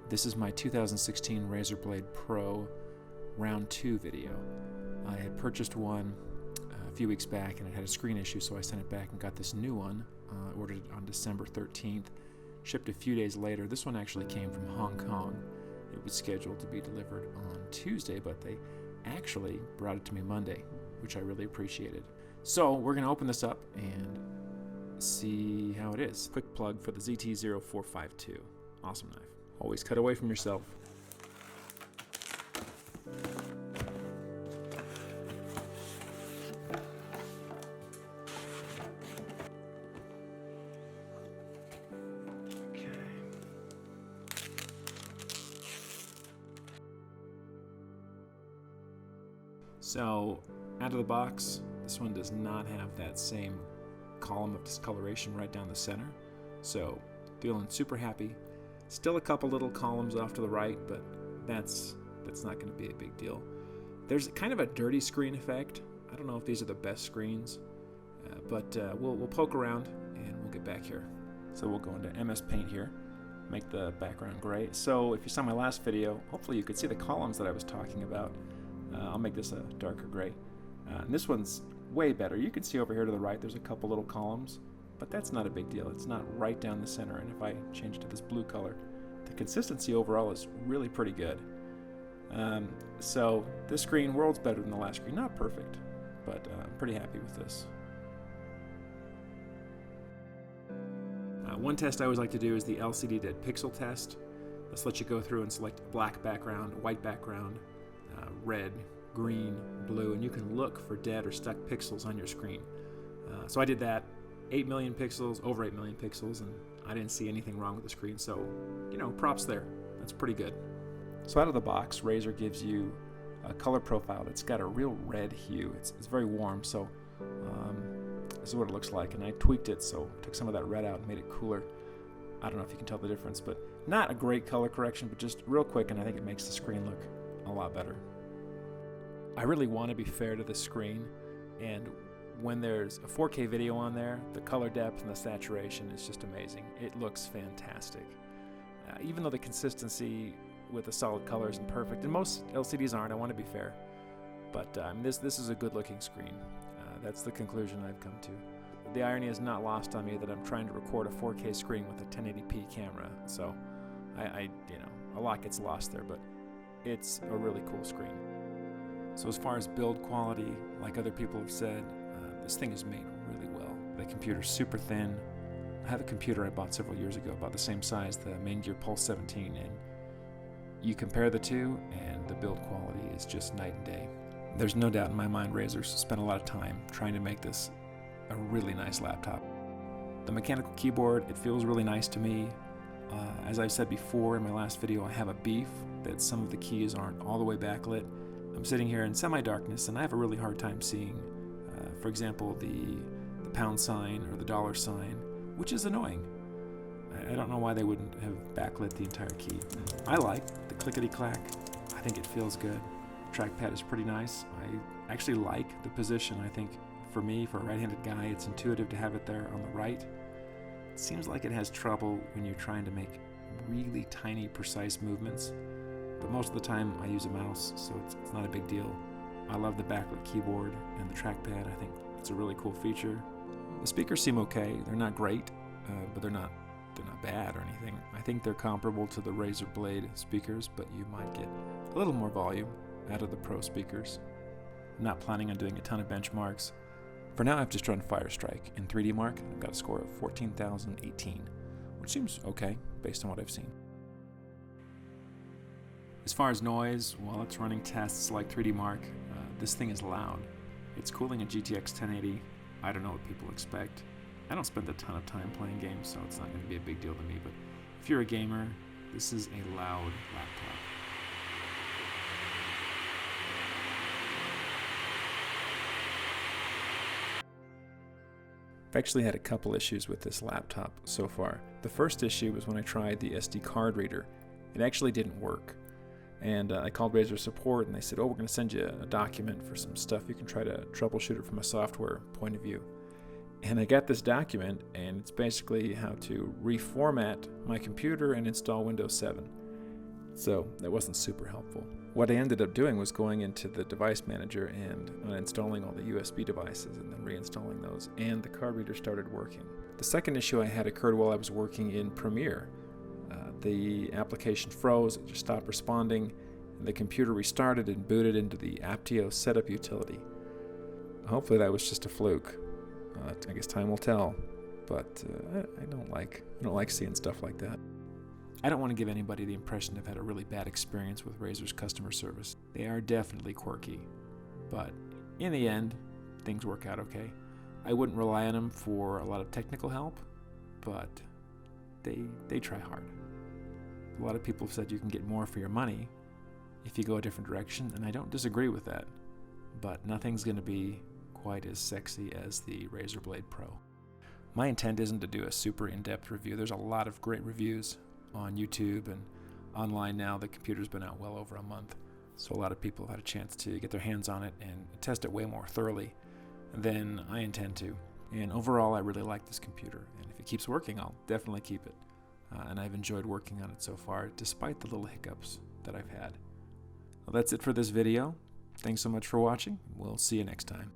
This is my 2016 Razer Blade Pro round 2 video. I had purchased one a few weeks back and it had a screen issue, so I sent it back and got this new one. Ordered it on December 13th, shipped a few days later. This one actually came from Hong Kong. It was scheduled to be delivered on Tuesday, but they actually brought it to me Monday, which I really appreciated. So we're going to open this up and see how it is. Quick plug for the ZT-0452. Awesome knife. Always cut away from yourself. So, out of the box, this one does not have that same column of discoloration right down the center. So, feeling super happy. Still a couple little columns off to the right, but that's not going to be a big deal. There's kind of a dirty screen effect. I don't know if these are the best screens, but we'll poke around and we'll get back here. So we'll go into MS Paint here, make the background gray. So if you saw my last video, hopefully you could see the columns that I was talking about. I'll make this a darker gray. And this one's way better. You can see over here to the right there's a couple little columns, but that's not a big deal. It's not right down the center, and if I change it to this blue color, the consistency overall is really pretty good. So this screen, world's better than the last screen. Not perfect, but I'm pretty happy with this. One test I always like to do is the LCD dead pixel test. This lets you go through and select black background, white background, red, green, blue, and you can look for dead or stuck pixels on your screen. So I did that. 8 million pixels, over 8 million pixels, and I didn't see anything wrong with the screen, so, you know, props there. That's pretty good. So out of the box, Razer gives you a color profile that's got a real red hue. It's very warm, so this is what it looks like, and I tweaked it, so took some of that red out and made it cooler. I don't know if you can tell the difference, but not a great color correction, but just real quick, and I think it makes the screen look a lot better. I really want to be fair to the screen, and when there's a 4K video on there, the color depth and the saturation is just amazing. It looks fantastic. Even though the consistency with the solid color isn't perfect, and most LCDs aren't, I want to be fair. But this is a good looking screen. That's the conclusion I've come to. The irony is not lost on me that I'm trying to record a 4K screen with a 1080p camera, so you know, a lot gets lost there, but it's a really cool screen. So as far as build quality, like other people have said, this thing is made really well. The computer's super thin. I have a computer I bought several years ago, about the same size, the Maingear Pulse 17, and you compare the two, and the build quality is just night and day. There's no doubt in my mind Razer's spent a lot of time trying to make this a really nice laptop. The mechanical keyboard, it feels really nice to me. As I've said before in my last video, I have a beef that some of the keys aren't all the way backlit. I'm sitting here in semi-darkness and I have a really hard time seeing, for example, the pound sign or the dollar sign, which is annoying. I don't know why they wouldn't have backlit the entire key. I like the clickety-clack. I think it feels good. The trackpad is pretty nice. I actually like the position. I think for me, for a right-handed guy, it's intuitive to have it there on the right. It seems like it has trouble when you're trying to make really tiny, precise movements. But most of the time I use a mouse, so it's not a big deal. I love the backlit keyboard and the trackpad. I think it's a really cool feature. The speakers seem okay. They're not great, but they're not bad or anything. I think they're comparable to the Razer Blade speakers, but you might get a little more volume out of the Pro speakers. I'm not planning on doing a ton of benchmarks. For now, I've just run Firestrike in 3D Mark. I've got a score of 14,018, which seems okay based on what I've seen. As far as noise, while it's running tests like 3D Mark, this thing is loud. It's cooling a GTX 1080. I don't know what people expect. I don't spend a ton of time playing games, so it's not going to be a big deal to me, but if you're a gamer, this is a loud laptop. I've actually had a couple issues with this laptop so far. The first issue was when I tried the SD card reader. It actually didn't work. And I called Razer support and they said, oh, we're going to send you a document for some stuff. You can try to troubleshoot it from a software point of view. And I got this document, and it's basically how to reformat my computer and install Windows 7. So that wasn't super helpful. What I ended up doing was going into the device manager and uninstalling all the USB devices and then reinstalling those, and the card reader started working. The second issue I had occurred while I was working in Premiere. The application froze, it just stopped responding, and the computer restarted and booted into the Aptio setup utility. Hopefully that was just a fluke. I guess time will tell, but I don't like seeing stuff like that. I don't want to give anybody the impression they've had a really bad experience with Razer's customer service. They are definitely quirky, but in the end, things work out okay. I wouldn't rely on them for a lot of technical help, but they try hard. A lot of people have said you can get more for your money if you go a different direction, and I don't disagree with that, but nothing's going to be quite as sexy as the Razer Blade Pro. My intent isn't to do a super in-depth review. There's a lot of great reviews on YouTube and online now. The computer's been out well over a month, so a lot of people have had a chance to get their hands on it and test it way more thoroughly than I intend to. And overall, I really like this computer, and if it keeps working, I'll definitely keep it. And I've enjoyed working on it so far, despite the little hiccups that I've had. Well, that's it for this video. Thanks so much for watching. We'll see you next time.